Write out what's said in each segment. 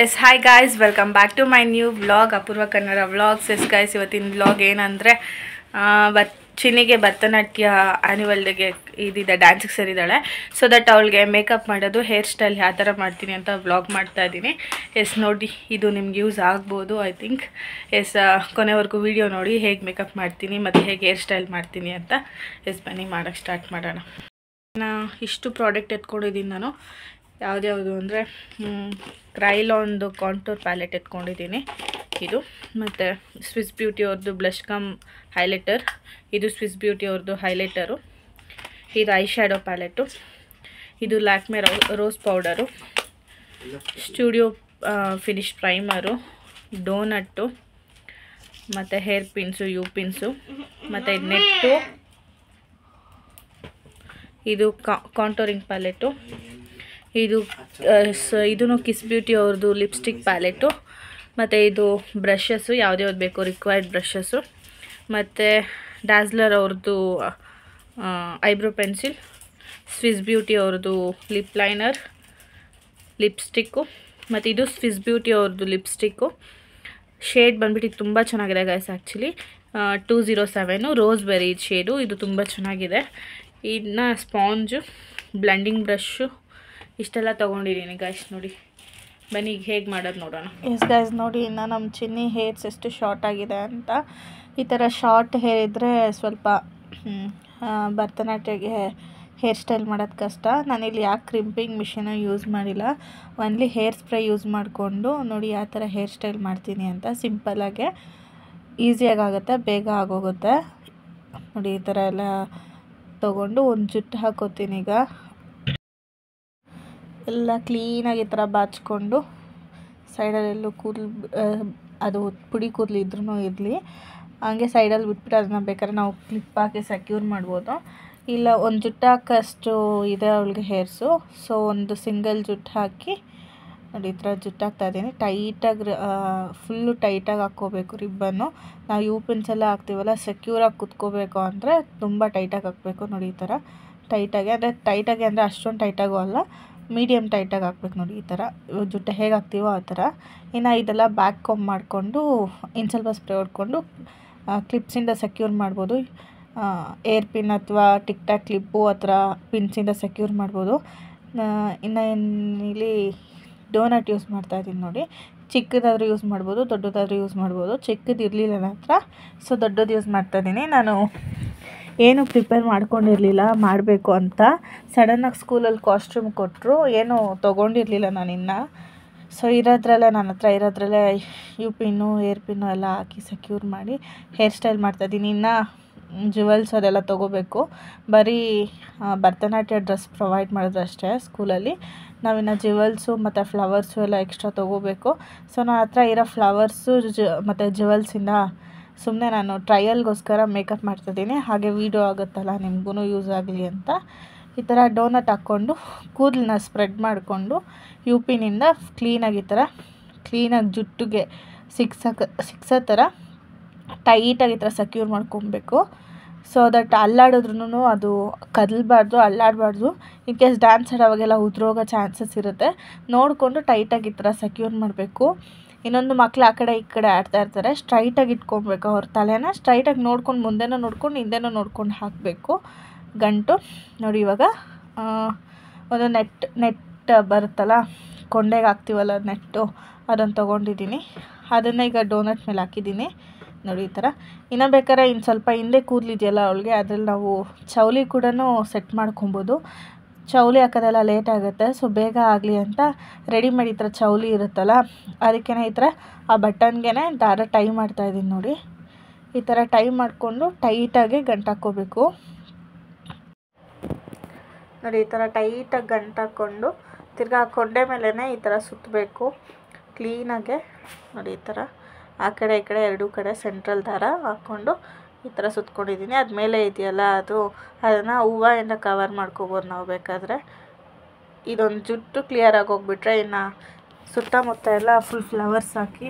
S hi guys, welcome back to my new vlog, Apoorva Kannada vlogs. Yes guys, ಇವತ್ತಿನ vlog ಏನಂದರೆ ಚಿನ್ನಿಗೆ Bharatanatyam annual ಡೇಗೆ ಇದಿದೆ, ಡ್ಯಾನ್ಸಿಗೆ ಸೇರಿದ್ದಾಳೆ. ಸೊ ದಟ್ ಅವಳಿಗೆ ಮೇಕಪ್ ಮಾಡೋದು, ಹೇರ್ ಸ್ಟೈಲ್ ಯಾವ ಥರ ಮಾಡ್ತೀನಿ ಅಂತ ವ್ಲಾಗ್ ಮಾಡ್ತಾ ಇದ್ದೀನಿ. ಎಸ್ ನೋಡಿ, ಇದು ನಿಮ್ಗೆ ಯೂಸ್ ಆಗ್ಬೋದು ಐ ಥಿಂಕ್. ಎಸ್ ಕೊನೆವರೆಗೂ ವಿಡಿಯೋ ನೋಡಿ ಹೇಗೆ ಮೇಕಪ್ ಮಾಡ್ತೀನಿ ಮತ್ತು ಹೇಗೆ ಹೇರ್ ಸ್ಟೈಲ್ ಮಾಡ್ತೀನಿ ಅಂತ. ಎಸ್ ಬನ್ನಿ ಮಾಡೋಕ್ಕೆ ಸ್ಟಾರ್ಟ್ ಮಾಡೋಣ. ಇಷ್ಟು ಪ್ರಾಡಕ್ಟ್ ಎತ್ಕೊಂಡಿದ್ದೀನಿ ನಾನು. ಯಾವ್ದ್ಯಾವುದು ಅಂದರೆ ಕ್ರೈಲಾನ್ದು ಕಾಂಟೂರ್ ಪ್ಯಾಲೆಟ್ ಎತ್ಕೊಂಡಿದ್ದೀನಿ ಇದು, ಮತ್ತು ಸ್ವಿಸ್ ಬ್ಯೂಟಿ ಅವ್ರದ್ದು ಬ್ಲಷ್ ಕಮ್ ಹೈಲೈಟರ್, ಇದು ಸ್ವಿಸ್ ಬ್ಯೂಟಿ ಅವ್ರದ್ದು ಹೈಲೈಟರು, ಇದು ಐ ಶ್ಯಾಡೋ ಪ್ಯಾಲೆಟು, ಇದು Lakme rose powder, studio finish primer, donut, ಮತ್ತು ಹೇರ್ ಪಿನ್ಸು, ಯು ಪಿನ್ಸು, ಮತ್ತು ನೆಟ್ಟು, ಇದು ಕಾಂಟೋರಿಂಗ್ ಪ್ಯಾಲೆಟು, ಇದು ಇದೂ ಕಿಸ್ ಬ್ಯೂಟಿ ಅವ್ರದ್ದು ಲಿಪ್ಸ್ಟಿಕ್ ಪ್ಯಾಲೆಟು, ಮತ್ತು ಇದು ಬ್ರಷಸ್ಸು ಯಾವ್ದು ಬೇಕು ರಿಕ್ವೈರ್ಡ್ ಬ್ರಷಸ್ಸು, ಮತ್ತು ಡ್ಯಾಸ್ಲರ್ ಅವ್ರದ್ದು ಐಬ್ರೋ ಪೆನ್ಸಿಲ್, ಸ್ವಿಸ್ ಬ್ಯೂಟಿ ಅವ್ರದ್ದು ಲಿಪ್ ಲೈನರ್, ಲಿಪ್ಸ್ಟಿಕ್ಕು, ಮತ್ತು ಇದು ಸ್ವಿಸ್ ಬ್ಯೂಟಿ ಅವ್ರದ್ದು ಲಿಪ್ಸ್ಟಿಕ್ಕು. ಶೇಡ್ ಬಂದ್ಬಿಟ್ಟು ತುಂಬ ಚೆನ್ನಾಗಿದೆ ಗೈಸ್. ಆ್ಯಕ್ಚುಲಿ 207 ರೋಸ್ಬೆರಿ ಶೇಡು, ಇದು ತುಂಬ ಚೆನ್ನಾಗಿದೆ. ಇದನ್ನ ಸ್ಪಾಂಜು, ಬ್ಲೆಂಡಿಂಗ್ ಬ್ರಷು ಇಷ್ಟೆಲ್ಲ ತೊಗೊಂಡಿದ್ದೀನಿ ಗೈಸ್. ನೋಡಿ ಬನ್ನಿ ಈಗ ಹೇಗೆ ಮಾಡೋದು ನೋಡೋಣ. ಎಸ್ ಗೈಸ್ ನೋಡಿ, ಇನ್ನು ನಮ್ಮ ಚಿನ್ನಿ ಹೇರ್ಸ್ ಎಷ್ಟು ಶಾರ್ಟ್ ಆಗಿದೆ ಅಂತ. ಈ ಥರ ಶಾರ್ಟ್ ಹೇರ್ ಇದ್ದರೆ ಸ್ವಲ್ಪ ಭರತನಾಟ್ಯಗೆ ಹೇರ್ ಸ್ಟೈಲ್ ಮಾಡೋದು ಕಷ್ಟ. ನಾನಿಲ್ಲಿ ಯಾಕೆ ಕ್ರಿಂಪಿಂಗ್ ಮಿಷಿನ ಯೂಸ್ ಮಾಡಿಲ್ಲ, ಒನ್ಲಿ ಹೇರ್ ಸ್ಪ್ರೇ ಯೂಸ್ ಮಾಡಿಕೊಂಡು ನೋಡಿ ಯಾವ ಥರ ಹೇರ್ ಸ್ಟೈಲ್ ಮಾಡ್ತೀನಿ ಅಂತ. ಸಿಂಪಲ್ಲಾಗೆ ಈಸಿಯಾಗಿ ಆಗುತ್ತೆ, ಬೇಗ ಆಗೋಗುತ್ತೆ. ನೋಡಿ ಈ ಥರ ಎಲ್ಲ ತೊಗೊಂಡು ಒಂದು ಜುಟ್ಟು ಹಾಕೋತೀನಿ. ಈಗ ಎಲ್ಲ ಕ್ಲೀನಾಗಿ ಈ ಥರ ಬಾಚಿಕೊಂಡು ಸೈಡಲ್ಲೆಲ್ಲೂ ಕೂದಲು ಅದು ಪುಡಿ ಕೂದಲು ಇದ್ರೂ ಇರಲಿ, ಹಂಗೆ ಸೈಡಲ್ಲಿ ಬಿಟ್ಬಿಟ್ಟು ಅದನ್ನು ಬೇಕಾದ್ರೆ ನಾವು ಕ್ಲಿಪ್ ಹಾಕಿ ಸೆಕ್ಯೂರ್ ಮಾಡ್ಬೋದು. ಇಲ್ಲ ಒಂದು ಜುಟ್ಟು ಹಾಕೋಷ್ಟು ಇದೆ ಅವಳಿಗೆ ಹೇರ್ಸು, ಸೊ ಒಂದು ಸಿಂಗಲ್ ಜುಟ್ಟು ಹಾಕಿ ನೋಡಿ ಈ ಥರ ಜುಟ್ಟು ಹಾಕ್ತಾಯಿದ್ದೀನಿ. ಟೈಟಾಗಿ ಫುಲ್ಲು ಟೈಟಾಗಿ ಹಾಕ್ಕೋಬೇಕು ರಿಬ್ಬನ್ನು. ನಾವು ಯು ಪಿನ್ಸ್ ಎಲ್ಲ ಹಾಕ್ತೀವಲ್ಲ, ಸೆಕ್ಯೂರಾಗಿ ಕುತ್ಕೋಬೇಕು ಅಂದರೆ ತುಂಬ ಟೈಟಾಗಿ ಹಾಕಬೇಕು. ನೋಡಿ ಈ ಥರ ಟೈಟಾಗಿ ಅಂದರೆ ಅಷ್ಟೊಂದು ಟೈಟಾಗೂ ಅಲ್ಲ, ಮೀಡಿಯಮ್ ಟೈಟಾಗಿ ಹಾಕ್ಬೇಕು. ನೋಡಿ ಈ ಥರ ಜುಟ್ಟು ಹೇಗೆ ಹಾಕ್ತೀವೋ ಆ ಥರ. ಇನ್ನು ಇದೆಲ್ಲ ಬ್ಯಾಕ್ ಕಾಂಬ್ ಮಾಡಿಕೊಂಡು ಇನ್ನು ಸ್ವಲ್ಪ ಸ್ಪ್ರೇ ಹೊಡ್ಕೊಂಡು ಕ್ಲಿಪ್ಸಿಂದ ಸೆಕ್ಯೂರ್ ಮಾಡ್ಬೋದು. ಏರ್ ಪಿನ್ ಅಥವಾ ಟಿಕ್ ಟಾಕ್ ಕ್ಲಿಪ್ಪು ಆ ಥರ ಪಿನ್ಸಿಂದ ಸೆಕ್ಯೂರ್ ಮಾಡ್ಬೋದು. ಇನ್ನು ಇಲ್ಲಿ ಡೋನಟ್ ಯೂಸ್ ಮಾಡ್ತಾಯಿದ್ದೀನಿ ನೋಡಿ. ಚಿಕ್ಕದಾದರೂ ಯೂಸ್ ಮಾಡ್ಬೋದು, ದೊಡ್ಡದಾದರೂ ಯೂಸ್ ಮಾಡ್ಬೋದು. ಚಿಕ್ಕದು ಇರಲಿಲ್ಲ ನನ್ನ ಹತ್ರ, ಸೊ ದೊಡ್ಡದು ಯೂಸ್ ಮಾಡ್ತಾಯಿದ್ದೀನಿ. ನಾನು ಏನು ಪ್ರಿಪೇರ್ ಮಾಡ್ಕೊಂಡಿರಲಿಲ್ಲ ಮಾಡಬೇಕು ಅಂತ. ಸಡನ್ನಾಗಿ ಸ್ಕೂಲಲ್ಲಿ ಕಾಸ್ಟ್ಯೂಮ್ ಕೊಟ್ಟರು, ಏನು ತೊಗೊಂಡಿರಲಿಲ್ಲ ನಾನಿನ್ನು. ಸೊ ನನ್ನ ಹತ್ರ ಇರೋದ್ರಲ್ಲೇ ಯು ಪಿನ್ನು ಏರ್ ಪಿನ್ನು ಎಲ್ಲ ಹಾಕಿ ಸೆಕ್ಯೂರ್ ಮಾಡಿ ಹೇರ್ ಸ್ಟೈಲ್ ಮಾಡ್ತಾಯಿದ್ದೀನಿ. ಇನ್ನು ಜುವೆಲ್ಸ್ ಅದೆಲ್ಲ ತೊಗೋಬೇಕು. ಬರೀ ಭರತನಾಟ್ಯ ಡ್ರೆಸ್ ಪ್ರೊವೈಡ್ ಮಾಡಿದ್ರು ಅಷ್ಟೇ ಸ್ಕೂಲಲ್ಲಿ. ನಾವಿನ್ನು ಜುವೆಲ್ಸು ಮತ್ತು ಫ್ಲವರ್ಸು ಎಲ್ಲ ಎಕ್ಸ್ಟ್ರಾ ತೊಗೋಬೇಕು. ಸೊ ನನ್ನ ಹತ್ರ ಇರೋ ಫ್ಲವರ್ಸು ಮತ್ತು ಜುವೆಲ್ಸಿಂದ ಸುಮ್ಮನೆ ನಾನು ಟ್ರಯಲ್ಗೋಸ್ಕರ ಮೇಕಪ್ ಮಾಡ್ತಿದ್ದೀನಿ. ಹಾಗೆ ವೀಡಿಯೋ ಆಗುತ್ತಲ್ಲ ನಿಮಗೂ ಯೂಸ್ ಆಗಲಿ ಅಂತ ಈ ಥರ ಡೋನಟ್ ಹಾಕ್ಕೊಂಡು ಕೂದಲನ್ನ ಸ್ಪ್ರೆಡ್ ಮಾಡಿಕೊಂಡು ಯು ಪಿನಿಂದ ಕ್ಲೀನಾಗಿ ಈ ಥರ ಕ್ಲೀನಾಗಿ ಜುಟ್ಟಿಗೆ ಸಿಕ್ಸೋ ಥರ ಟೈಟಾಗಿ ಈ ಥರ ಸೆಕ್ಯೂರ್ ಮಾಡ್ಕೊಬೇಕು. ಸೊ ದಟ್ ಅಲ್ಲಾಡಿದ್ರೂ ಅದು ಕದಲಬಾರ್ದು, ಅಲ್ಲಾಡಬಾರ್ದು. ಇನ್ ಕೇಸ್ ಡ್ಯಾನ್ಸ್ ಆಡೋವಾಗೆಲ್ಲ ಉದುರೋಗೋ ಚಾನ್ಸಸ್ ಇರುತ್ತೆ. ನೋಡಿಕೊಂಡು ಟೈಟಾಗಿ ಈ ಥರ ಸೆಕ್ಯೂರ್ ಮಾಡಬೇಕು. ಇನ್ನೊಂದು ಮಕ್ಕಳು ಆ ಕಡೆ ಈ ಕಡೆ ಆಡ್ತಾ ಇರ್ತಾರೆ, ಸ್ಟ್ರೈಟಾಗಿ ಇಟ್ಕೊಬೇಕು. ಅವ್ರ ತಲೆನ ಸ್ಟ್ರೈಟಾಗಿ ನೋಡ್ಕೊಂಡು ಮುಂದೆನೂ ನೋಡ್ಕೊಂಡು ಹಿಂದೆನೂ ನೋಡ್ಕೊಂಡು ಹಾಕಬೇಕು ಗಂಟು. ನೋಡಿ ಇವಾಗ ಒಂದು ನೆಟ್ ಬರುತ್ತಲ್ಲ, ಕೊಂಡೆಗೆ ಹಾಕ್ತೀವಲ್ಲ ನೆಟ್ಟು, ಅದನ್ನು ತೊಗೊಂಡಿದ್ದೀನಿ. ಅದನ್ನು ಈಗ ಡೋನಟ್ ಮೇಲೆ ಹಾಕಿದ್ದೀನಿ ನೋಡಿ ಈ ಥರ. ಇನ್ನು ಬೇಕಾದ್ರೆ ಇನ್ನು ಸ್ವಲ್ಪ ಹಿಂದೆ ಕೂದಲಿದೆಯಲ್ಲ ಅವಳಿಗೆ, ಅದ್ರಲ್ಲಿ ನಾವು ಚೌಲಿ ಕೂಡ ಸೆಟ್ ಮಾಡ್ಕೊಬೋದು. ಚೌಲಿ ಹಾಕೋದೆಲ್ಲ ಲೇಟ್ ಆಗುತ್ತೆ, ಸೊ ಬೇಗ ಆಗಲಿ ಅಂತ ರೆಡಿಮೇಡ್ ಈ ಥರ ಚೌಲಿ ಇರುತ್ತಲ್ಲ, ಅದಕ್ಕೇ ಈ ಥರ ಆ ಬಟನ್ಗೆ ದಾರ ಟೈ ಮಾಡ್ತಾಯಿದ್ದೀನಿ ನೋಡಿ. ಈ ಥರ ಟೈ ಮಾಡಿಕೊಂಡು ಟೈಟಾಗಿ ಗಂಟು ಹಾಕ್ಕೋಬೇಕು ನೋಡಿ. ಈ ಥರ ಟೈಟಾಗಿ ಗಂಟು ಹಾಕ್ಕೊಂಡು ತಿರ್ಗಾ ಕೊಂಡೆ ಮೇಲೇ ಈ ಥರ ಸುತ್ತಬೇಕು ಕ್ಲೀನಾಗೆ ನೋಡಿ. ಈ ಥರ ಆ ಕಡೆ ಈ ಕಡೆ ಎರಡೂ ಕಡೆ ಸೆಂಟ್ರಲ್ ದಾರ ಹಾಕ್ಕೊಂಡು ಈ ಥರ ಸುತ್ಕೊಂಡಿದ್ದೀನಿ. ಅದು ಮೇಲೆ ಇದೆಯಲ್ಲ ಅದನ್ನು ಹೂವಿಂದ ಕವರ್ ಮಾಡ್ಕೋಬೋದು ನಾವು ಬೇಕಾದರೆ. ಇದೊಂದು ಜುಟ್ಟು ಕ್ಲಿಯರಾಗಿ ಹೋಗ್ಬಿಟ್ರೆ ಇನ್ನು ಸುತ್ತಮುತ್ತ ಎಲ್ಲ ಫುಲ್ ಫ್ಲವರ್ಸ್ ಹಾಕಿ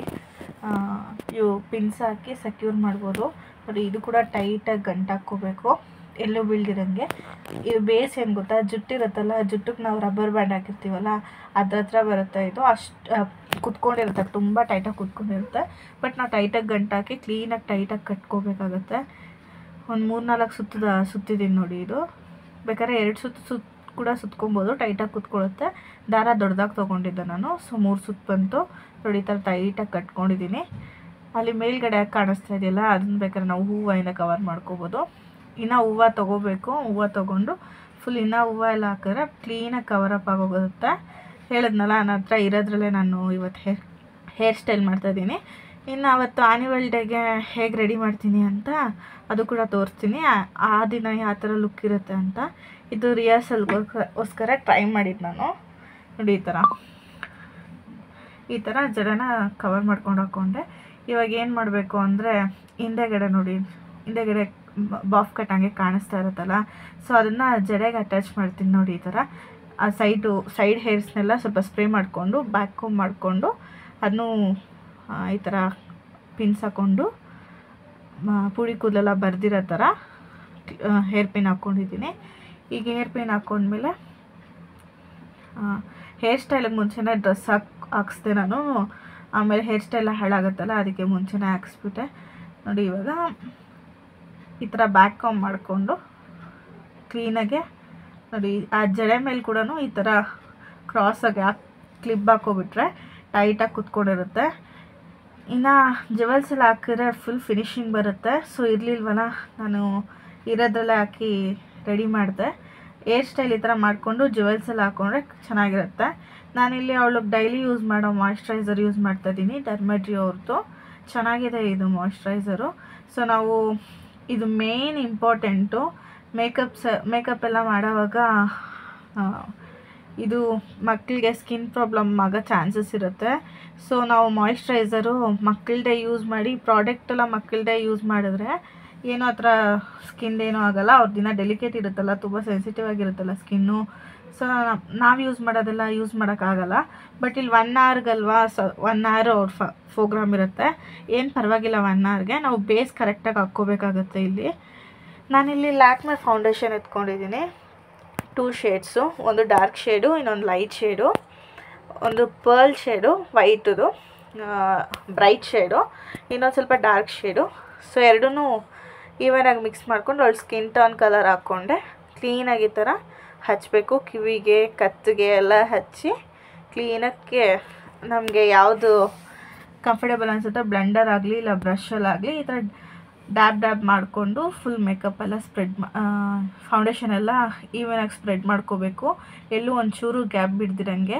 ಇವು ಪಿನ್ಸ್ ಹಾಕಿ ಸೆಕ್ಯೂರ್ ಮಾಡ್ಬೋದು ನೋಡಿ. ಇದು ಕೂಡ ಟೈಟಾಗಿ ಗಂಟು ಹಾಕ್ಕೋಬೇಕು. ಎಲ್ಲೂ ಬೀಳ್ದಿರಂಗೆ. ಇದು ಬೇಸ್ ಏನು ಗೊತ್ತಾ, ಜುಟ್ಟಿರುತ್ತಲ್ಲ, ಜುಟ್ಟಿಗೆ ನಾವು ರಬ್ಬರ್ ಬ್ಯಾಂಡ್ ಹಾಕಿರ್ತೀವಲ್ಲ ಅದ್ರ ಹತ್ರ ಬರುತ್ತೆ. ಇದು ಅಷ್ಟು ಕುತ್ಕೊಂಡಿರುತ್ತೆ, ತುಂಬ ಟೈಟಾಗಿ ಕುತ್ಕೊಂಡಿರುತ್ತೆ. ಬಟ್ ನಾವು ಟೈಟಾಗಿ ಗಂಟು ಹಾಕಿ ಕ್ಲೀನಾಗಿ ಟೈಟಾಗಿ ಕಟ್ಕೋಬೇಕಾಗತ್ತೆ. ಒಂದು 3-4 ಸುತ್ತಿದ್ದೀನಿ ನೋಡಿ. ಇದು ಬೇಕಾದ್ರೆ 2 ಸುತ್ತು ಕೂಡ ಸುತ್ಕೊಬೋದು, ಟೈಟಾಗಿ ಕುತ್ಕೊಳ್ಳುತ್ತೆ. ದಾರ ದೊಡ್ಡದಾಗಿ ತೊಗೊಂಡಿದ್ದೆ ನಾನು, ಸೊ 3 ಸುತ್ತು ಬಂತು ನೋಡಿ. ಈ ಥರ ಟೈಟಾಗಿ ಕಟ್ಕೊಂಡಿದ್ದೀನಿ. ಅಲ್ಲಿ ಮೇಲ್ಗಡೆ ಕಾಣಿಸ್ತಾ ಇದೆಯಲ್ಲ, ಅದನ್ನ ಬೇಕಾದ್ರೆ ನಾವು ಹೂವಿಂದ ಕವರ್ ಮಾಡ್ಕೋಬೋದು. ಇನ್ನು ಹೂವು ತೊಗೋಬೇಕು, ಹೂವು ತೊಗೊಂಡು ಫುಲ್ ಇನ್ನೂ ಹೂವು ಎಲ್ಲ ಹಾಕಿದ್ರೆ ಕ್ಲೀನಾಗಿ ಕವರಪ್ ಆಗೋಗುತ್ತೆ. ಹೇಳಿದ್ನಲ್ಲ, ನನ್ನ ಹತ್ರ ಇರೋದ್ರಲ್ಲೇ ನಾನು ಇವತ್ತು ಹೇರ್ ಸ್ಟೈಲ್ ಮಾಡ್ತಾಯಿದ್ದೀನಿ. ಇನ್ನು ಅವತ್ತು ಆ್ಯನಿವಲ್ ಡೇಗೆ ಹೇಗೆ ರೆಡಿ ಮಾಡ್ತೀನಿ ಅಂತ ಅದು ಕೂಡ ತೋರಿಸ್ತೀನಿ. ಆ ದಿನ ಯಾವ ಥರ ಲುಕ್ ಇರುತ್ತೆ ಅಂತ. ಇದು ರಿಹರ್ಸಲ್ಗೋಸ್ಕರ ಟ್ರೈ ಮಾಡಿದ್ದು ನಾನು ನೋಡಿ. ಈ ಥರ ಜಡನ ಕವರ್ ಮಾಡ್ಕೊಂಡು ಹಾಕ್ಕೊಂಡೆ. ಇವಾಗ ಏನು ಮಾಡಬೇಕು ಅಂದರೆ, ಹಿಂದೆಗಡೆ ನೋಡಿ, ಹಿಂದೆಗಡೆ ಬಾಫ್ ಕಟ್ ಹಂಗೆ ಕಾಣಿಸ್ತಾ ಇರುತ್ತಲ್ಲ, ಸೊ ಅದನ್ನು ಜಡೆಗೆ ಅಟ್ಯಾಚ್ ಮಾಡ್ತೀನಿ ನೋಡಿ. ಈ ಥರ ಆ ಸೈಡ್ ಹೇರ್ಸ್ನೆಲ್ಲ ಸ್ವಲ್ಪ ಸ್ಪ್ರೇ ಮಾಡಿಕೊಂಡು ಬ್ಯಾಕ್ ಕೋಮ್ ಮಾಡಿಕೊಂಡು ಅದನ್ನು ಈ ಥರ ಪಿನ್ಸ್ ಹಾಕ್ಕೊಂಡು ಪುಡಿ ಕೂದಲೆಲ್ಲ ಬರ್ದಿರೋ ಥರ ಹೇರ್ ಪಿನ್ ಹಾಕ್ಕೊಂಡಿದ್ದೀನಿ. ಈಗ ಹೇರ್ ಪಿನ್ ಹಾಕ್ಕೊಂಡ್ಮೇಲೆ ಹೇರ್ ಸ್ಟೈಲಿಗೆ ಮುಂಚೆನೇ ಡ್ರೆಸ್ ಹಾಕಿಸ್ದೆ ನಾನು. ಆಮೇಲೆ ಹೇರ್ ಸ್ಟೈಲ್ ಹಾಳಾಗುತ್ತಲ್ಲ, ಅದಕ್ಕೆ ಮುಂಚೆನೇ ಹಾಕಿಸ್ಬಿಟ್ಟೆ ನೋಡಿ. ಇವಾಗ ಈ ಥರ ಬ್ಯಾಕ್ ಕಾಮ್ ಮಾಡಿಕೊಂಡು ಕ್ಲೀನಾಗೆ ನೋಡಿ, ಆ ಜಡೆ ಮೇಲೆ ಕೂಡ ಈ ಥರ ಕ್ರಾಸಾಗಿ ಕ್ಲಿಪ್ ಹಾಕೋಬಿಟ್ರೆ ಟೈಟಾಗಿ ಕುತ್ಕೊಂಡಿರುತ್ತೆ. ಇನ್ನು ಜುವೆಲ್ಸ್ ಎಲ್ಲ ಹಾಕಿದ್ರೆ ಫುಲ್ ಫಿನಿಶಿಂಗ್ ಬರುತ್ತೆ. ಸೊ ಇರಲಿಲ್ವಲ್ಲ, ನಾನು ಇರೋದ್ರಲ್ಲೇ ಹಾಕಿ ರೆಡಿ ಮಾಡಿದೆ. ಹೇರ್ ಸ್ಟೈಲ್ ಈ ಥರ ಮಾಡಿಕೊಂಡು ಜುವೆಲ್ಸ್ ಎಲ್ಲ ಹಾಕ್ಕೊಂಡ್ರೆ ಚೆನ್ನಾಗಿರುತ್ತೆ. ನಾನಿಲ್ಲಿ ಅವಳಿಗೆ ಡೈಲಿ ಯೂಸ್ ಮಾಡೋ ಮಾಯ್ಶ್ಚರೈಸರ್ ಯೂಸ್ ಮಾಡ್ತಾಯಿದ್ದೀನಿ, ಡರ್ಮೆಟ್ರಿ ಅವ್ರದ್ದು. ಚೆನ್ನಾಗಿದೆ ಇದು ಮಾಯ್ಶ್ಚರೈಸರು. ಸೊ ನಾವು ಇದು ಮೇನ್ ಇಂಪಾರ್ಟೆಂಟು. ಮೇಕಪ್ ಎಲ್ಲ ಮಾಡೋವಾಗ ಇದು ಮಕ್ಕಳಿಗೆ ಸ್ಕಿನ್ ಪ್ರಾಬ್ಲಮ್ ಆಗೋ ಚಾನ್ಸಸ್ ಇರುತ್ತೆ. ಸೊ ನಾವು ಮಾಯ್ಶ್ಚರೈಸರು ಮಕ್ಕಳದೇ ಯೂಸ್ ಮಾಡಿ, ಪ್ರಾಡಕ್ಟೆಲ್ಲ ಮಕ್ಕಳದೇ ಯೂಸ್ ಮಾಡಿದ್ರೆ ಏನೋ ಆ ಥರ ಸ್ಕಿನ್ದೇನೂ ಆಗೋಲ್ಲ. ಅವ್ರ ದಿನ ಡೆಲಿಕೇಟ್ ಇರುತ್ತಲ್ಲ, ತುಂಬ ಸೆನ್ಸಿಟಿವ್ ಆಗಿರುತ್ತಲ್ಲ ಸ್ಕಿನ್ನು. ಸೊ ನಾವು ಯೂಸ್ ಮಾಡೋದೆಲ್ಲ ಯೂಸ್ ಮಾಡೋಕ್ಕಾಗಲ್ಲ. ಬಟ್ ಇಲ್ಲಿ 1 ಅವರ್ಗಲ್ವಾ, ಸೊ 1 ಅವರ್ ಅವ್ರ ಪ್ರೋಗ್ರಾಮ್ ಇರುತ್ತೆ, ಏನು ಪರವಾಗಿಲ್ಲ. 1 ಅವರ್ಗೆ ನಾವು ಬೇಸ್ ಕರೆಕ್ಟಾಗಿ ಹಾಕ್ಕೋಬೇಕಾಗುತ್ತೆ. ಇಲ್ಲಿ ನಾನಿಲ್ಲಿ ಲ್ಯಾಕ್ಮೆ ಫೌಂಡೇಶನ್ ಎತ್ಕೊಂಡಿದ್ದೀನಿ. 2 ಶೇಡ್ಸು, ಒಂದು ಡಾರ್ಕ್ ಶೇಡು, ಇನ್ನೊಂದು ಲೈಟ್ ಶೇಡು, ಒಂದು ಪರ್ಲ್ ಶೇಡು ವೈಟುದು ಬ್ರೈಟ್ ಶೇಡು, ಇನ್ನೊಂದು ಸ್ವಲ್ಪ ಡಾರ್ಕ್ ಶೇಡು. ಸೊ ಎರಡೂ ಈವನಾಗಿ ಮಿಕ್ಸ್ ಮಾಡ್ಕೊಂಡು ಅವಳು ಸ್ಕಿನ್ ಟೋನ್ ಕಲರ್ ಹಾಕ್ಕೊಂಡೆ ಕ್ಲೀನಾಗಿ ಈ ಥರ ಹಚ್ಚಬೇಕು. ಕಿವಿಗೆ ಕತ್ತಿಗೆ ಎಲ್ಲ ಹಚ್ಚಿ ಕ್ಲೀನಾಗಿ ನಮಗೆ ಯಾವುದು ಕಂಫರ್ಟೇಬಲ್ ಅನಿಸುತ್ತೋ, ಬ್ಲೆಂಡರ್ ಆಗಲಿ ಇಲ್ಲ ಬ್ರಷಲ್ಲಾಗಲಿ ಈ ಥರ ಡ್ಯಾಬ್ ಮಾಡಿಕೊಂಡು ಫುಲ್ ಮೇಕಪ್ ಎಲ್ಲ ಫೌಂಡೇಶನ್ ಎಲ್ಲ ಈವನಾಗಿ ಸ್ಪ್ರೆಡ್ ಮಾಡ್ಕೋಬೇಕು. ಎಲ್ಲೂ ಒಂಚೂರು ಗ್ಯಾಪ್ ಬಿಡ್ದಿರಂಗೆ.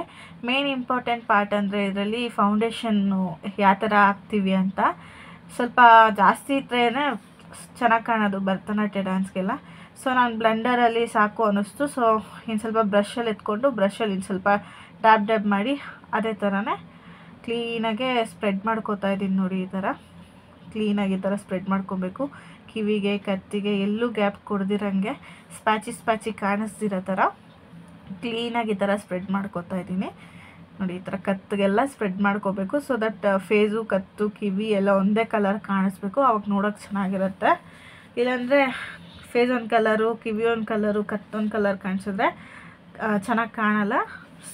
ಮೇನ್ ಇಂಪಾರ್ಟೆಂಟ್ ಪಾರ್ಟ್ ಅಂದರೆ ಇದರಲ್ಲಿ ಫೌಂಡೇಶನ್ನು ಯಾವ ಥರ ಹಾಕ್ತೀವಿ ಅಂತ. ಸ್ವಲ್ಪ ಜಾಸ್ತಿ ಇದ್ರೇ ಚೆನ್ನಾಗಿ ಕಾಣೋದು ಭರತನಾಟ್ಯ ಡ್ಯಾನ್ಸ್ಗೆಲ್ಲ. ಸೊ ನಾನು ಬ್ಲೆಂಡರಲ್ಲಿ ಸಾಕು ಅನ್ನಿಸ್ತು. ಸೊ ಇನ್ನು ಸ್ವಲ್ಪ ಬ್ರಷಲ್ಲಿ ಎತ್ಕೊಂಡು ಬ್ರಷಲ್ಲಿ ಇನ್ನು ಸ್ವಲ್ಪ ಡ್ಯಾಬ್ ಮಾಡಿ ಅದೇ ಥರನೇ ಕ್ಲೀನಾಗೆ ಸ್ಪ್ರೆಡ್ ಮಾಡ್ಕೋತಾ ಇದ್ದೀನಿ ನೋಡಿ. ಈ ಥರ ಕ್ಲೀನಾಗಿ ಈ ಥರ ಸ್ಪ್ರೆಡ್ ಮಾಡ್ಕೊಬೇಕು. ಕಿವಿಗೆ ಕತ್ತಿಗೆ ಎಲ್ಲೂ ಗ್ಯಾಪ್ ಕೊಡ್ದಿರಂಗೆ, ಸ್ಪ್ಯಾಚಿ ಕಾಣಿಸ್ದಿರೋ ಥರ ಕ್ಲೀನಾಗಿ ಈ ಥರ ಸ್ಪ್ರೆಡ್ ಮಾಡ್ಕೋತಾ ಇದ್ದೀನಿ ನೋಡಿ. ಈ ಥರ ಕತ್ತಿಗೆಲ್ಲ ಸ್ಪ್ರೆಡ್ ಮಾಡ್ಕೋಬೇಕು. ಸೊ ದಟ್ ಫೇಸು, ಕತ್ತು, ಕಿವಿ ಎಲ್ಲ ಒಂದೇ ಕಲರ್ ಕಾಣಿಸ್ಬೇಕು. ಅವಾಗ ನೋಡೋಕೆ ಚೆನ್ನಾಗಿರುತ್ತೆ. ಇಲ್ಲಾಂದರೆ ಫೇಸ್ ಒಂದು ಕಲರು, ಕಿವಿ ಒಂದು ಕಲರು, ಕತ್ತೊಂದು ಕಲರ್ ಕಾಣಿಸಿದ್ರೆ ಚೆನ್ನಾಗಿ ಕಾಣಲ್ಲ.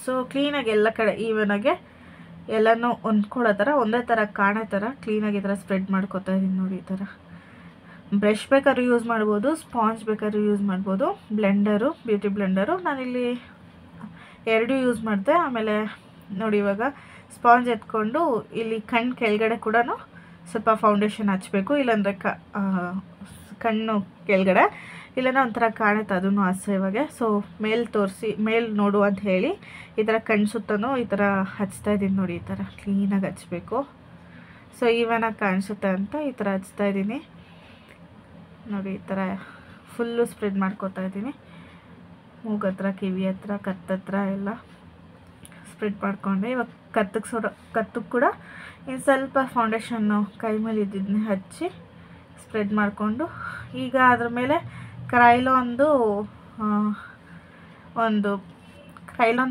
ಸೊ ಕ್ಲೀನಾಗಿ ಎಲ್ಲ ಕಡೆ ಈವನಾಗೆ ಎಲ್ಲನೂ ಹೊಂದ್ಕೊಳ್ಳೋ ಥರ, ಒಂದೇ ಥರ ಕಾಣೋ ಥರ ಕ್ಲೀನಾಗಿ ಈ ಥರ ಸ್ಪ್ರೆಡ್ ಮಾಡ್ಕೋತಾ ಇದ್ದೀನಿ ನೋಡಿ. ಈ ಥರ ಬ್ರಷ್ ಬೇಕಾದ್ರೂ ಯೂಸ್ ಮಾಡ್ಬೋದು, ಸ್ಪಾಂಜ್ ಬೇಕಾದ್ರೂ ಯೂಸ್ ಮಾಡ್ಬೋದು, ಬ್ಲೆಂಡರು, ಬ್ಯೂಟಿ ಬ್ಲೆಂಡರು. ನಾನಿಲ್ಲಿ 2 ಯೂಸ್ ಮಾಡಿದೆ. ಆಮೇಲೆ ನೋಡಿ, ಇವಾಗ ಸ್ಪಾಂಜ್ ಎತ್ಕೊಂಡು ಇಲ್ಲಿ ಕಣ್ಣು ಕೆಳಗಡೆ ಕೂಡ ಸ್ವಲ್ಪ ಫೌಂಡೇಶನ್ ಹಚ್ಚಬೇಕು. ಇಲ್ಲಾಂದರೆ ಕಣ್ಣು ಕೆಳಗಡೆ ಇಲ್ಲಾಂದ್ರೆ ಒಂಥರ ಕಾಣುತ್ತೆ, ಅದನ್ನು ಅಸಹ್ಯವಾಗೆ. ಸೊ ಮೇಲ್ ನೋಡು ಅಂತ ಹೇಳಿ ಈ ಥರ ಕಣ್ಣು ಸುತ್ತನೂ ಈ ಥರ ಹಚ್ತಾ ಇದ್ದೀನಿ ನೋಡಿ. ಈ ಥರ ಕ್ಲೀನಾಗಿ ಹಚ್ಚಬೇಕು. ಸೊ ಈವನಾಗಿ ಕಾಣಿಸುತ್ತೆ ಅಂತ ಈ ಥರ ಹಚ್ತಾ ಇದ್ದೀನಿ ನೋಡಿ. ಈ ಥರ ಫುಲ್ಲು ಸ್ಪ್ರೆಡ್ ಮಾಡ್ಕೋತಾ ಇದ್ದೀನಿ. ಮೂಗು ಹತ್ರ, ಕಿವಿ ಹತ್ರ, ಕತ್ತತ್ರ ಎಲ್ಲ ಸ್ಪ್ರೆಡ್ ಮಾಡಿಕೊಂಡೆ. ಇವಾಗ ಕತ್ತಿಗೆ ಕೂಡ ಇನ್ನು ಸ್ವಲ್ಪ ಫೌಂಡೇಶನ್ನು ಕೈ ಮೇಲೆ ಇದ್ದಿದ್ದನ್ನೇ ಹಚ್ಚಿ ಸ್ಪ್ರೆಡ್ ಮಾಡಿಕೊಂಡು, ಈಗ ಅದ್ರ ಮೇಲೆ ಕ್ರೈಲಾನ್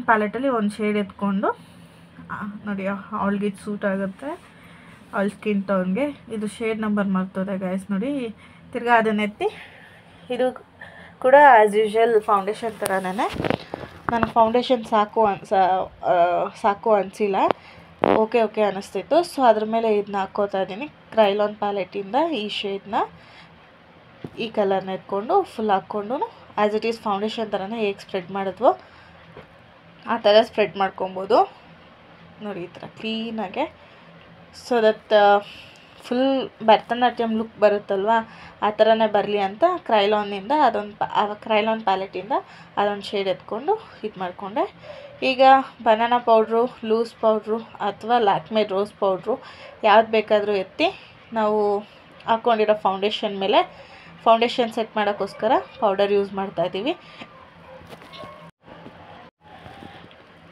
ಪ್ಯಾಲೆಟಲ್ಲಿ ಒಂದು ಶೇಡ್ ಎತ್ಕೊಂಡು ನೋಡಿ, ಅವಳಿಗೆ ಇದು ಸೂಟ್ ಆಗುತ್ತೆ ಅವಳ ಸ್ಕಿನ್ ಟೋನ್ಗೆ. ಇದು ಶೇಡ್ ನಂಬರ್ ಮರ್ತೋದೆ ಗೈಸ್ ನೋಡಿ. ತಿರ್ಗಾ ಅದನ್ನೆತ್ತಿ ಇದು ಕೂಡ ಆ್ಯಸ್ ಯೂಶ್ವಲ್ ಫೌಂಡೇಶನ್ ಥರನೇ. ನನಗೆ ಫೌಂಡೇಶನ್ ಸಾಕು ಅನಿಸಿಲ್ಲ, ಓಕೆ ಅನ್ನಿಸ್ತಿತ್ತು. ಸೊ ಅದ್ರ ಮೇಲೆ ಇದನ್ನ ಹಾಕ್ಕೋತಾ ಇದ್ದೀನಿ. ಕ್ರೈಲಾನ್ ಪ್ಯಾಲೆಟಿಂದ ಈ ಶೇಡ್ನ ಈ ಕಲರ್ನ ಎತ್ಕೊಂಡು ಫುಲ್ ಹಾಕ್ಕೊಂಡು ಆ್ಯಸ್ ಇಟ್ ಈಸ್ ಫೌಂಡೇಶನ್ ಥರನೇ ಹೇಗೆ ಸ್ಪ್ರೆಡ್ ಮಾಡಿದ್ವೋ ಆ ಥರ ಸ್ಪ್ರೆಡ್ ಮಾಡ್ಕೊಬೋದು ನೋಡಿ, ಈ ಥರ ಕ್ಲೀನಾಗೆ. So that full Bharatanatyam look ಬರುತ್ತಲ್ವ, ಆ ಥರನೇ ಬರಲಿ ಅಂತ ಕ್ರೈಲಾನಿಂದ ಕ್ರೈಲಾನ್ ಪ್ಯಾಲೆಟಿಂದ ಅದೊಂದು ಶೇಡ್ ಎತ್ಕೊಂಡು ಇದು ಮಾಡಿಕೊಂಡೆ. ಈಗ ಬನಾನಾ ಪೌಡ್ರು, ಲೂಸ್ ಪೌಡ್ರು ಅಥವಾ ಲ್ಯಾಕ್ಮೆ ರೋಸ್ ಪೌಡ್ರು ಯಾವ್ದು ಬೇಕಾದರೂ ಎತ್ತಿ ನಾವು ಹಾಕ್ಕೊಂಡಿರೋ ಫೌಂಡೇಶನ್ ಮೇಲೆ ಫೌಂಡೇಶನ್ ಸೆಟ್ ಮಾಡೋಕ್ಕೋಸ್ಕರ ಪೌಡರ್ ಯೂಸ್ ಮಾಡ್ತಾಯಿದ್ದೀವಿ.